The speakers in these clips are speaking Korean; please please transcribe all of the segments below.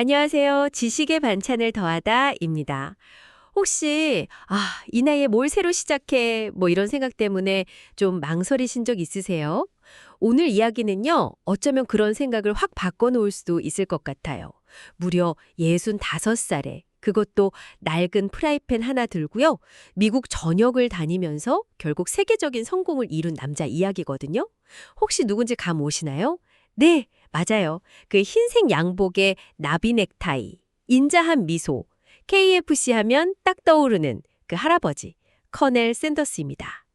안녕하세요. 지식의 반찬을 더하다입니다. 혹시 이 나이에 뭘 새로 시작해 뭐 이런 생각 때문에 좀 망설이신 적 있으세요? 오늘 이야기는요. 어쩌면 그런 생각을 확 바꿔놓을 수도 있을 것 같아요. 무려 65살에 그것도 낡은 프라이팬 하나 들고요. 미국 전역을 다니면서 결국 세계적인 성공을 이룬 남자 이야기거든요. 혹시 누군지 감 오시나요? 네, 맞아요. 그 흰색 양복에 나비 넥타이, 인자한 미소, KFC 하면 딱 떠오르는 그 할아버지, 커넬 샌더스입니다.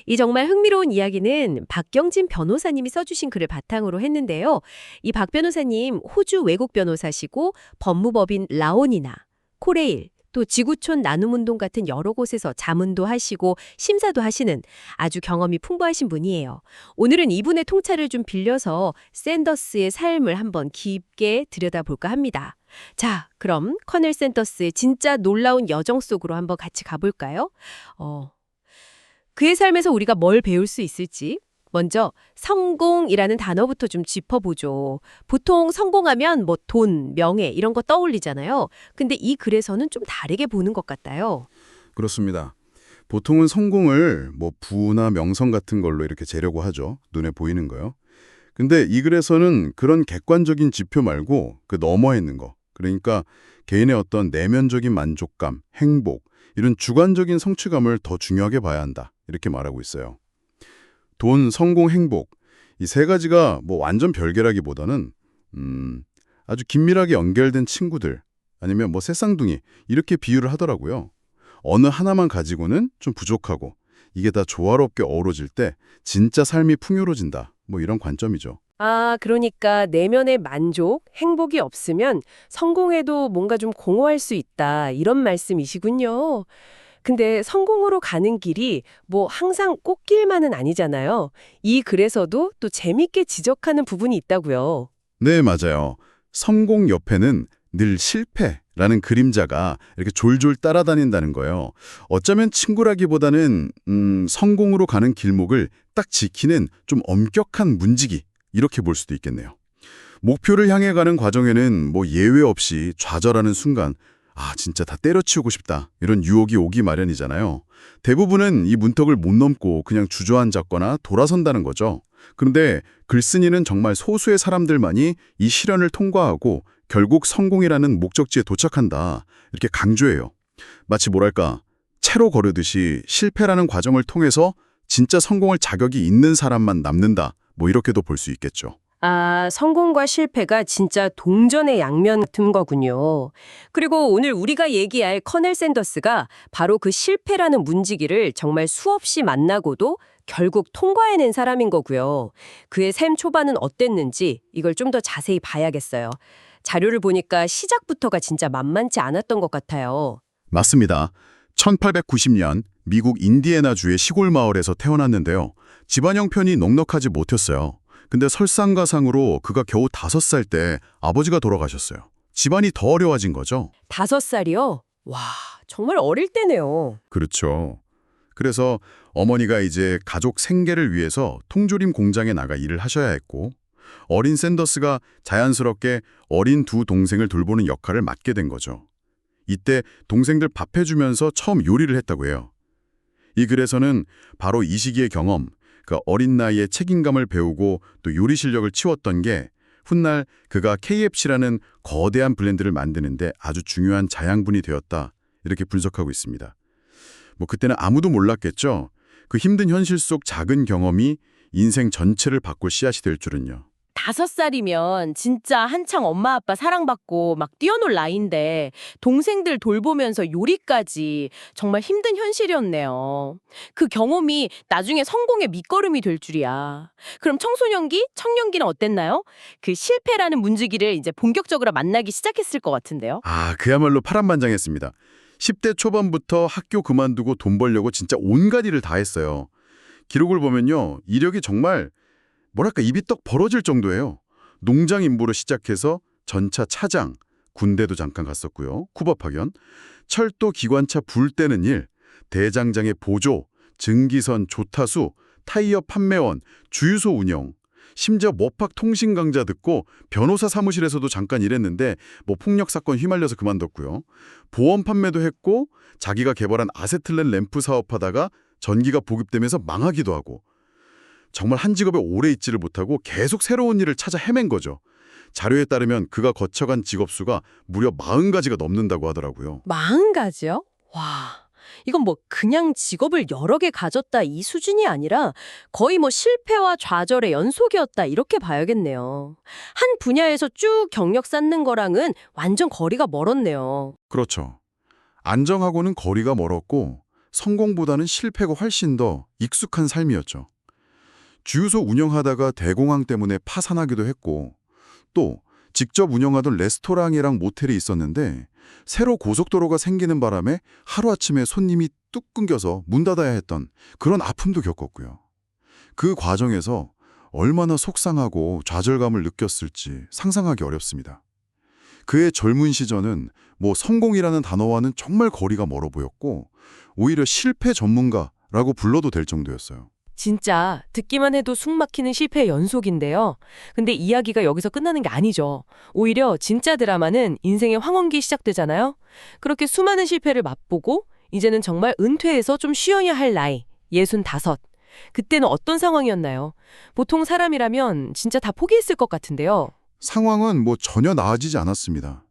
이 정말 흥미로운 이야기는 박경진 변호사님이 써주신 글을 바탕으로 했는데요. 이 박 변호사님 호주 외국 변호사시고 법무법인 라온이나 코레일, 또 지구촌 나눔운동 같은 여러 곳에서 자문도 하시고 심사도 하시는 아주 경험이 풍부하신 분이에요. 오늘은 이분의 통찰을 좀 빌려서 샌더스의 삶을 한번 깊게 들여다볼까 합니다. 자, 그럼 커넬 샌더스의 진짜 놀라운 여정 속으로 한번 같이 가볼까요? 그의 삶에서 우리가 뭘 배울 수 있을지 먼저 성공이라는 단어부터 좀 짚어보죠. 보통 성공하면 뭐 돈, 명예 이런 거 떠올리잖아요. 근데 이 글에서는 좀 다르게 보는 것 같아요. 그렇습니다. 보통은 성공을 뭐 부나 명성 같은 걸로 이렇게 재려고 하죠. 눈에 보이는 거요. 근데 이 글에서는 그런 객관적인 지표 말고 그 너머에 있는 거. 그러니까 개인의 어떤 내면적인 만족감, 행복, 이런 주관적인 성취감을 더 중요하게 봐야 한다. 이렇게 말하고 있어요. 돈, 성공, 행복. 이 세 가지가 뭐 완전 별개라기보다는 아주 긴밀하게 연결된 친구들 아니면 뭐 새쌍둥이 이렇게 비유를 하더라고요. 어느 하나만 가지고는 좀 부족하고 이게 다 조화롭게 어우러질 때 진짜 삶이 풍요로워진다. 뭐 이런 관점이죠. 그러니까 내면의 만족, 행복이 없으면 성공해도 뭔가 좀 공허할 수 있다. 이런 말씀이시군요. 근데 성공으로 가는 길이 뭐 항상 꽃길만은 아니잖아요. 이 글에서도 또 재밌게 지적하는 부분이 있다고요. 네, 맞아요. 성공 옆에는 늘 실패라는 그림자가 이렇게 졸졸 따라다닌다는 거예요. 어쩌면 친구라기보다는 성공으로 가는 길목을 딱 지키는 좀 엄격한 문지기 이렇게 볼 수도 있겠네요. 목표를 향해 가는 과정에는 뭐 예외 없이 좌절하는 순간 진짜 다 때려치우고 싶다. 이런 유혹이 오기 마련이잖아요. 대부분은 이 문턱을 못 넘고 그냥 주저앉았거나 돌아선다는 거죠. 그런데 글쓴이는 정말 소수의 사람들만이 이 시련을 통과하고 결국 성공이라는 목적지에 도착한다. 이렇게 강조해요. 마치 뭐랄까, 채로 거르듯이 실패라는 과정을 통해서 진짜 성공할 자격이 있는 사람만 남는다. 뭐 이렇게도 볼 수 있겠죠. 성공과 실패가 진짜 동전의 양면 같은 거군요. 그리고 오늘 우리가 얘기할 커넬 샌더스가 바로 그 실패라는 문지기를 정말 수없이 만나고도 결국 통과해낸 사람인 거고요. 그의 삶 초반은 어땠는지 이걸 좀 더 자세히 봐야겠어요. 자료를 보니까 시작부터가 진짜 만만치 않았던 것 같아요. 맞습니다. 1890년 미국 인디애나주의 시골 마을에서 태어났는데요. 집안 형편이 넉넉하지 못했어요. 근데 설상가상으로 그가 겨우 5살 때 아버지가 돌아가셨어요. 집안이 더 어려워진 거죠. 5살이요? 와, 정말 어릴 때네요. 그렇죠. 그래서 어머니가 이제 가족 생계를 위해서 통조림 공장에 나가 일을 하셔야 했고 어린 샌더스가 자연스럽게 어린 두 동생을 돌보는 역할을 맡게 된 거죠. 이때 동생들 밥 해주면서 처음 요리를 했다고 해요. 이 글에서는 바로 이 시기의 경험, 그 어린 나이에 책임감을 배우고 또 요리 실력을 키웠던 게 훗날 그가 KFC라는 거대한 브랜드를 만드는데 아주 중요한 자양분이 되었다. 이렇게 분석하고 있습니다. 뭐 그때는 아무도 몰랐겠죠. 그 힘든 현실 속 작은 경험이 인생 전체를 바꿀 씨앗이 될 줄은요. 5살이면 진짜 한창 엄마 아빠 사랑받고 막 뛰어놀 나이인데 동생들 돌보면서 요리까지 정말 힘든 현실이었네요. 그 경험이 나중에 성공의 밑거름이 될 줄이야. 그럼 청소년기, 청년기는 어땠나요? 그 실패라는 문지기를 이제 본격적으로 만나기 시작했을 것 같은데요. 그야말로 파란만장했습니다. 10대 초반부터 학교 그만두고 돈 벌려고 진짜 온갖 일을 다 했어요. 기록을 보면요. 이력이 정말 뭐랄까 입이 떡 벌어질 정도예요. 농장 인부로 시작해서 전차 차장, 군대도 잠깐 갔었고요. 쿠버파견, 철도 기관차 불 떼는 일, 대장장의 보조, 증기선 조타수, 타이어 판매원, 주유소 운영. 심지어 머팍 통신 강좌 듣고 변호사 사무실에서도 잠깐 일했는데 뭐 폭력 사건 휘말려서 그만뒀고요. 보험 판매도 했고 자기가 개발한 아세틀렌 램프 사업하다가 전기가 보급되면서 망하기도 하고 정말 한 직업에 오래 있지를 못하고 계속 새로운 일을 찾아 헤맨 거죠. 자료에 따르면 그가 거쳐간 직업수가 무려 40가지가 넘는다고 하더라고요. 40가지요? 와, 이건 뭐 그냥 직업을 여러 개 가졌다 이 수준이 아니라 거의 뭐 실패와 좌절의 연속이었다 이렇게 봐야겠네요. 한 분야에서 쭉 경력 쌓는 거랑은 완전 거리가 멀었네요. 그렇죠. 안정하고는 거리가 멀었고 성공보다는 실패가 훨씬 더 익숙한 삶이었죠. 주유소 운영하다가 대공황 때문에 파산하기도 했고 또 직접 운영하던 레스토랑이랑 모텔이 있었는데 새로 고속도로가 생기는 바람에 하루아침에 손님이 뚝 끊겨서 문 닫아야 했던 그런 아픔도 겪었고요. 그 과정에서 얼마나 속상하고 좌절감을 느꼈을지 상상하기 어렵습니다. 그의 젊은 시절은 뭐 성공이라는 단어와는 정말 거리가 멀어 보였고 오히려 실패 전문가라고 불러도 될 정도였어요. 진짜 듣기만 해도 숨 막히는 실패의 연속인데요. 근데 이야기가 여기서 끝나는 게 아니죠. 오히려 진짜 드라마는 인생의 황혼기 시작되잖아요. 그렇게 수많은 실패를 맛보고 이제는 정말 은퇴해서 좀 쉬어야 할 나이, 65. 그때는 어떤 상황이었나요? 보통 사람이라면 진짜 다 포기했을 것 같은데요. 상황은 뭐 전혀 나아지지 않았습니다.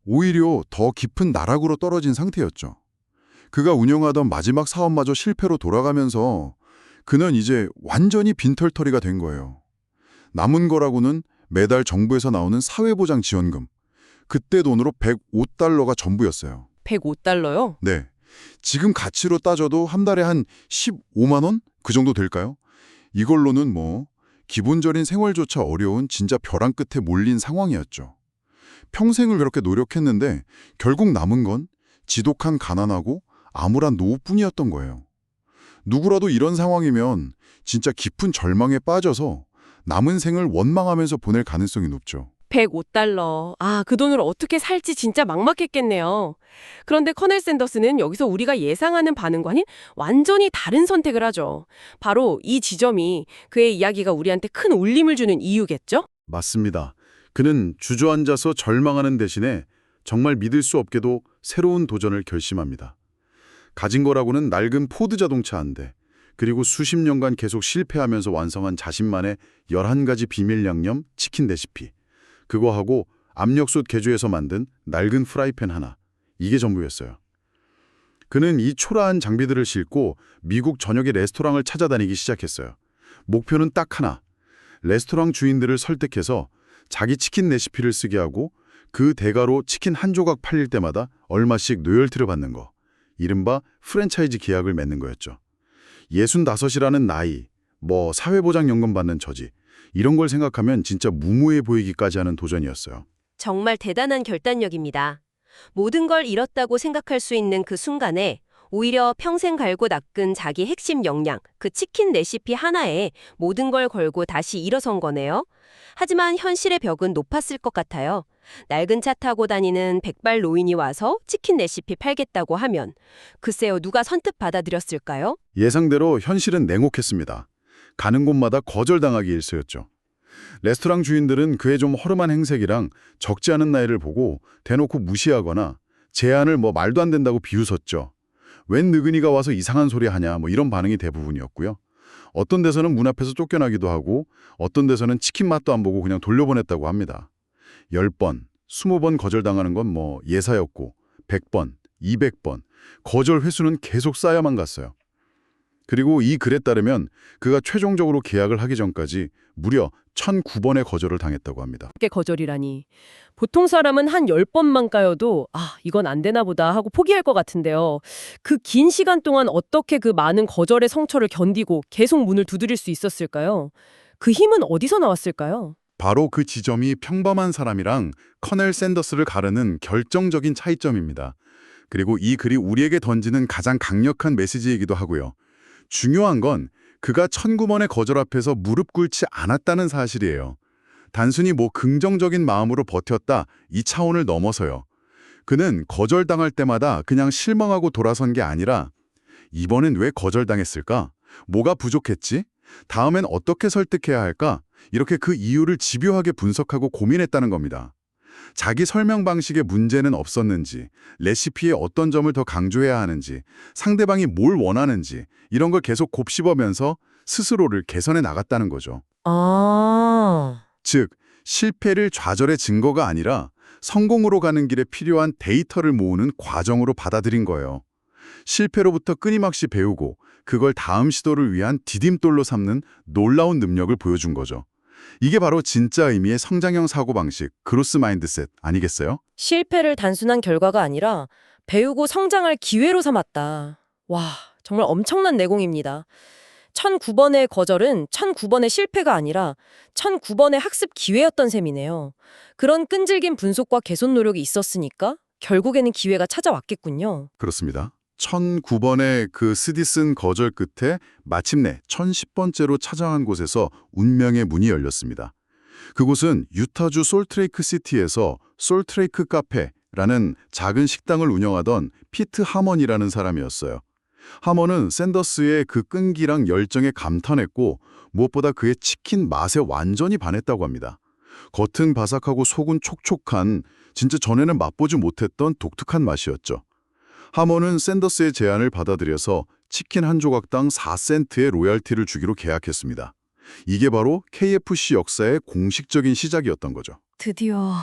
오히려 더 깊은 나락으로 떨어진 상태였죠. 그가 운영하던 마지막 사업마저 실패로 돌아가면서 그는 이제 완전히 빈털터리가 된 거예요. 남은 거라고는 매달 정부에서 나오는 사회보장 지원금. 그때 돈으로 $105가 전부였어요. 105달러요? 네. 지금 가치로 따져도 한 달에 한 15만 원? 그 정도 될까요? 이걸로는 뭐 기본적인 생활조차 어려운 진짜 벼랑 끝에 몰린 상황이었죠. 평생을 그렇게 노력했는데 결국 남은 건 지독한 가난하고 암울한 노후뿐이었던 거예요. 누구라도 이런 상황이면 진짜 깊은 절망에 빠져서 남은 생을 원망하면서 보낼 가능성이 높죠. 105달러. 아, 그 돈으로 어떻게 살지 진짜 막막했겠네요. 그런데 커넬 샌더스는 여기서 우리가 예상하는 반응과는 완전히 다른 선택을 하죠. 바로 이 지점이 그의 이야기가 우리한테 큰 울림을 주는 이유겠죠? 맞습니다. 그는 주저앉아서 절망하는 대신에 정말 믿을 수 없게도 새로운 도전을 결심합니다. 가진 거라고는 낡은 포드 자동차 한 대, 그리고 수십 년간 계속 실패하면서 완성한 자신만의 11가지 비밀 양념 치킨 레시피. 그거하고 압력솥 개조해서 만든 낡은 프라이팬 하나. 이게 전부였어요. 그는 이 초라한 장비들을 싣고 미국 전역의 레스토랑을 찾아다니기 시작했어요. 목표는 딱 하나. 레스토랑 주인들을 설득해서 자기 치킨 레시피를 쓰게 하고 그 대가로 치킨 한 조각 팔릴 때마다 얼마씩 로열티를 받는 거. 이른바 프랜차이즈 계약을 맺는 거였죠. 65이라는 나이, 뭐 사회보장연금 받는 처지, 이런 걸 생각하면 진짜 무모해 보이기까지 하는 도전이었어요. 정말 대단한 결단력입니다. 모든 걸 잃었다고 생각할 수 있는 그 순간에 오히려 평생 갈고 닦은 자기 핵심 역량, 그 치킨 레시피 하나에 모든 걸 걸고 다시 일어선 거네요. 하지만 현실의 벽은 높았을 것 같아요. 낡은 차 타고 다니는 백발 노인이 와서 치킨 레시피 팔겠다고 하면 글쎄요, 누가 선뜻 받아들였을까요? 예상대로 현실은 냉혹했습니다. 가는 곳마다 거절당하기 일쑤였죠. 레스토랑 주인들은 그의 좀 허름한 행색이랑 적지 않은 나이를 보고 대놓고 무시하거나 제안을 뭐 말도 안 된다고 비웃었죠. 웬 늙은이가 와서 이상한 소리 하냐, 뭐 이런 반응이 대부분이었고요. 어떤 데서는 문 앞에서 쫓겨나기도 하고 어떤 데서는 치킨 맛도 안 보고 그냥 돌려보냈다고 합니다. 10번, 20번 거절당하는 건 뭐 예사였고 100번, 200번, 거절 횟수는 계속 쌓여만 갔어요. 그리고 이 글에 따르면 그가 최종적으로 계약을 하기 전까지 무려 1009번의 거절을 당했다고 합니다. 게 거절이라니. 보통 사람은 한 10번만 까여도 이건 안 되나 보다 하고 포기할 것 같은데요. 그 긴 시간 동안 어떻게 그 많은 거절의 성처를 견디고 계속 문을 두드릴 수 있었을까요? 그 힘은 어디서 나왔을까요? 바로 그 지점이 평범한 사람이랑 커넬 샌더스를 가르는 결정적인 차이점입니다. 그리고 이 글이 우리에게 던지는 가장 강력한 메시지이기도 하고요. 중요한 건 그가 1009번의 거절 앞에서 무릎 꿇지 않았다는 사실이에요. 단순히 뭐 긍정적인 마음으로 버텼다 이 차원을 넘어서요. 그는 거절당할 때마다 그냥 실망하고 돌아선 게 아니라 이번엔 왜 거절당했을까? 뭐가 부족했지? 다음엔 어떻게 설득해야 할까? 이렇게 그 이유를 집요하게 분석하고 고민했다는 겁니다. 자기 설명 방식에 문제는 없었는지, 레시피에 어떤 점을 더 강조해야 하는지, 상대방이 뭘 원하는지 이런 걸 계속 곱씹으면서 스스로를 개선해 나갔다는 거죠. 아, 즉, 실패를 좌절의 증거가 아니라 성공으로 가는 길에 필요한 데이터를 모으는 과정으로 받아들인 거예요. 실패로부터 끊임없이 배우고 그걸 다음 시도를 위한 디딤돌로 삼는 놀라운 능력을 보여준 거죠. 이게 바로 진짜 의미의 성장형 사고방식, 그로스 마인드셋 아니겠어요? 실패를 단순한 결과가 아니라 배우고 성장할 기회로 삼았다. 와, 정말 엄청난 내공입니다. 1009번의 거절은 1009번의 실패가 아니라 1009번의 학습 기회였던 셈이네요. 그런 끈질긴 분석과 개선 노력이 있었으니까 결국에는 기회가 찾아왔겠군요. 그렇습니다. 1009번의 그 스디슨 거절 끝에 마침내 1010번째로 찾아간 곳에서 운명의 문이 열렸습니다. 그곳은 유타주 솔트레이크 시티에서 솔트레이크 카페라는 작은 식당을 운영하던 피트 하먼이라는 사람이었어요. 하먼은 샌더스의 그 끈기랑 열정에 감탄했고 무엇보다 그의 치킨 맛에 완전히 반했다고 합니다. 겉은 바삭하고 속은 촉촉한 진짜 전에는 맛보지 못했던 독특한 맛이었죠. 하먼은 샌더스의 제안을 받아들여서 치킨 한 조각당 4센트의 로얄티를 주기로 계약했습니다. 이게 바로 KFC 역사의 공식적인 시작이었던 거죠. 드디어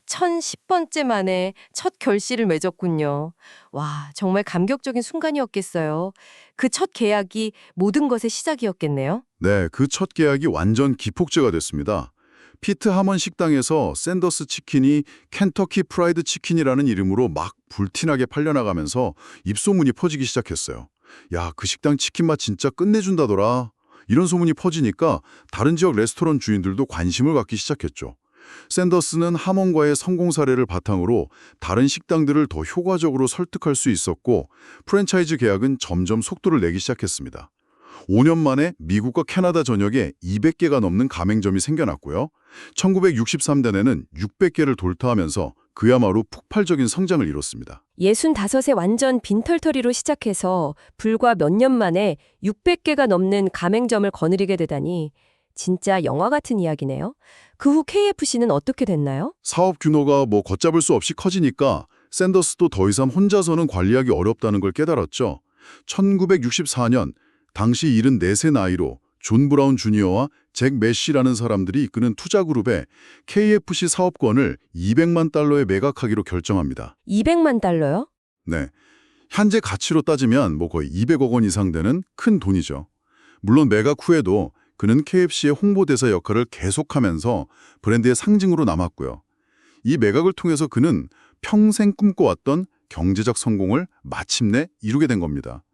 1010번째 만에 첫 결실을 맺었군요. 와, 정말 감격적인 순간이었겠어요. 그 첫 계약이 모든 것의 시작이었겠네요. 네, 그 첫 계약이 완전 기폭제가 됐습니다. 피트 하먼 식당에서 샌더스 치킨이 켄터키 프라이드 치킨이라는 이름으로 막 불티나게 팔려나가면서 입소문이 퍼지기 시작했어요. 야, 그 식당 치킨 맛 진짜 끝내준다더라. 이런 소문이 퍼지니까 다른 지역 레스토랑 주인들도 관심을 갖기 시작했죠. 샌더스는 하먼과의 성공 사례를 바탕으로 다른 식당들을 더 효과적으로 설득할 수 있었고 프랜차이즈 계약은 점점 속도를 내기 시작했습니다. 5년 만에 미국과 캐나다 전역에 200개가 넘는 가맹점이 생겨났고요. 1963년에는 600개를 돌파하면서 그야말로 폭발적인 성장을 이뤘습니다. 65세 완전 빈털터리로 시작해서 불과 몇 년 만에 600개가 넘는 가맹점을 거느리게 되다니 진짜 영화 같은 이야기네요. 그 후 KFC는 어떻게 됐나요? 사업 규모가 걷잡을 수 없이 커지니까 샌더스도 더 이상 혼자서는 관리하기 어렵다는 걸 깨달았죠. 1964년 당시 74세 나이로 존 브라운 주니어와 잭 매시라는 사람들이 이끄는 투자그룹에 KFC 사업권을 200만 달러에 매각하기로 결정합니다. 200만 달러요? 네, 현재 가치로 따지면 거의 200억 원 이상 되는 큰 돈이죠. 물론 매각 후에도 그는 KFC의 홍보대사 역할을 계속하면서 브랜드의 상징으로 남았고요. 이 매각을 통해서 그는 평생 꿈꿔왔던 경제적 성공을 마침내 이루게 된 겁니다.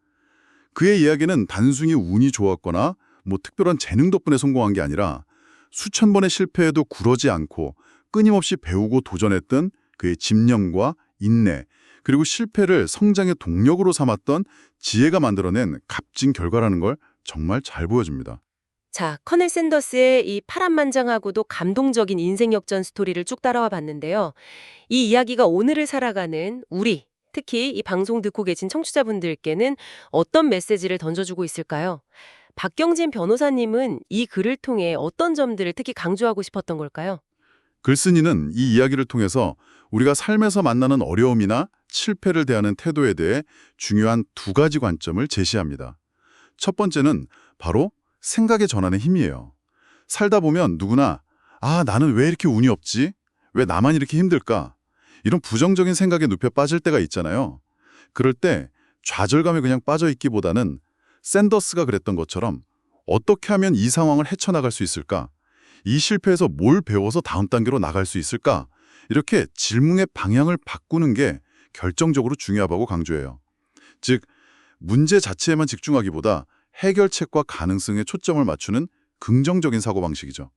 그의 이야기는 단순히 운이 좋았거나 특별한 재능 덕분에 성공한 게 아니라 수천 번의 실패에도 굴하지 않고 끊임없이 배우고 도전했던 그의 집념과 인내, 그리고 실패를 성장의 동력으로 삼았던 지혜가 만들어낸 값진 결과라는 걸 정말 잘 보여줍니다. 자, 커넬 샌더스의 이 파란만장하고도 감동적인 인생 역전 스토리를 쭉 따라와 봤는데요. 이 이야기가 오늘을 살아가는 우리, 특히 이 방송 듣고 계신 청취자분들께는 어떤 메시지를 던져주고 있을까요? 박경진 변호사님은 이 글을 통해 어떤 점들을 특히 강조하고 싶었던 걸까요? 글쓴이는 이 이야기를 통해서 우리가 삶에서 만나는 어려움이나 실패를 대하는 태도에 대해 중요한 두 가지 관점을 제시합니다. 첫 번째는 바로 생각의 전환의 힘이에요. 살다 보면 누구나 나는 왜 이렇게 운이 없지? 왜 나만 이렇게 힘들까? 이런 부정적인 생각에 눕혀 빠질 때가 있잖아요. 그럴 때 좌절감에 그냥 빠져 있기보다는 샌더스가 그랬던 것처럼 어떻게 하면 이 상황을 헤쳐나갈 수 있을까? 이 실패에서 뭘 배워서 다음 단계로 나갈 수 있을까? 이렇게 질문의 방향을 바꾸는 게 결정적으로 중요하다고 강조해요. 즉, 문제 자체에만 집중하기보다 해결책과 가능성에 초점을 맞추는 긍정적인 사고방식이죠.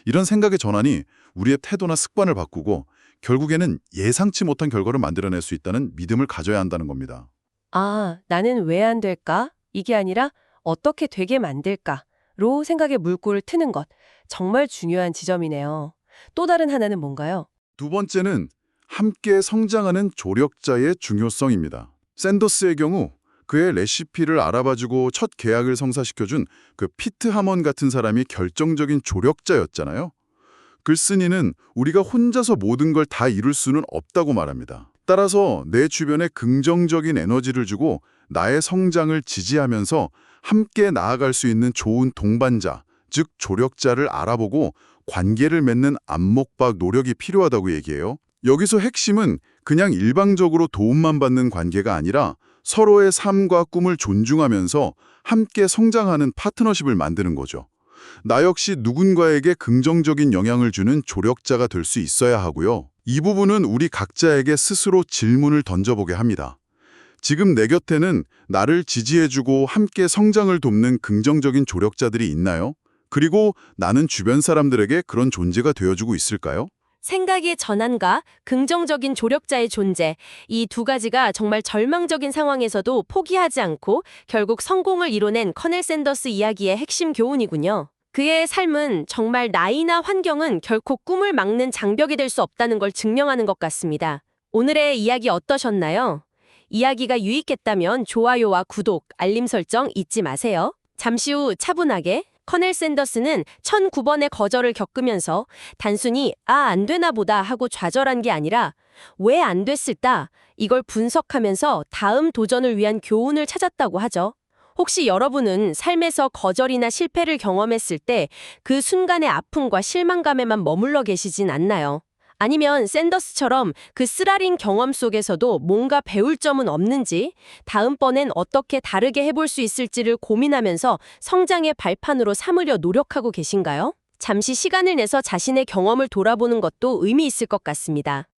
이런 생각의 전환이 우리의 태도나 습관을 바꾸고 결국에는 예상치 못한 결과를 만들어낼 수 있다는 믿음을 가져야 한다는 겁니다. 아, 나는 왜 안 될까? 이게 아니라 어떻게 되게 만들까로 생각의 물꼬를 트는 것. 정말 중요한 지점이네요. 또 다른 하나는 뭔가요? 두 번째는 함께 성장하는 조력자의 중요성입니다. 샌더스의 경우 그의 레시피를 알아봐주고 첫 계약을 성사시켜준 그 피트 하먼 같은 사람이 결정적인 조력자였잖아요. 글쓴이는 우리가 혼자서 모든 걸 다 이룰 수는 없다고 말합니다. 따라서 내 주변에 긍정적인 에너지를 주고 나의 성장을 지지하면서 함께 나아갈 수 있는 좋은 동반자, 즉 조력자를 알아보고 관계를 맺는 안목박 노력이 필요하다고 얘기해요. 여기서 핵심은 그냥 일방적으로 도움만 받는 관계가 아니라 서로의 삶과 꿈을 존중하면서 함께 성장하는 파트너십을 만드는 거죠. 나 역시 누군가에게 긍정적인 영향을 주는 조력자가 될 수 있어야 하고요. 이 부분은 우리 각자에게 스스로 질문을 던져보게 합니다. 지금 내 곁에는 나를 지지해주고 함께 성장을 돕는 긍정적인 조력자들이 있나요? 그리고 나는 주변 사람들에게 그런 존재가 되어주고 있을까요? 생각의 전환과 긍정적인 조력자의 존재, 이 두 가지가 정말 절망적인 상황에서도 포기하지 않고 결국 성공을 이뤄낸 커넬 샌더스 이야기의 핵심 교훈이군요. 그의 삶은 정말 나이나 환경은 결코 꿈을 막는 장벽이 될 수 없다는 걸 증명하는 것 같습니다. 오늘의 이야기 어떠셨나요? 이야기가 유익했다면 좋아요와 구독, 알림 설정 잊지 마세요. 잠시 후 차분하게 커넬 샌더스는 1009번의 거절을 겪으면서 단순히 안 되나 보다 하고 좌절한 게 아니라 왜 안 됐을까? 이걸 분석하면서 다음 도전을 위한 교훈을 찾았다고 하죠. 혹시 여러분은 삶에서 거절이나 실패를 경험했을 때 그 순간의 아픔과 실망감에만 머물러 계시진 않나요? 아니면 샌더스처럼 그 쓰라린 경험 속에서도 뭔가 배울 점은 없는지, 다음번엔 어떻게 다르게 해볼 수 있을지를 고민하면서 성장의 발판으로 삼으려 노력하고 계신가요? 잠시 시간을 내서 자신의 경험을 돌아보는 것도 의미 있을 것 같습니다.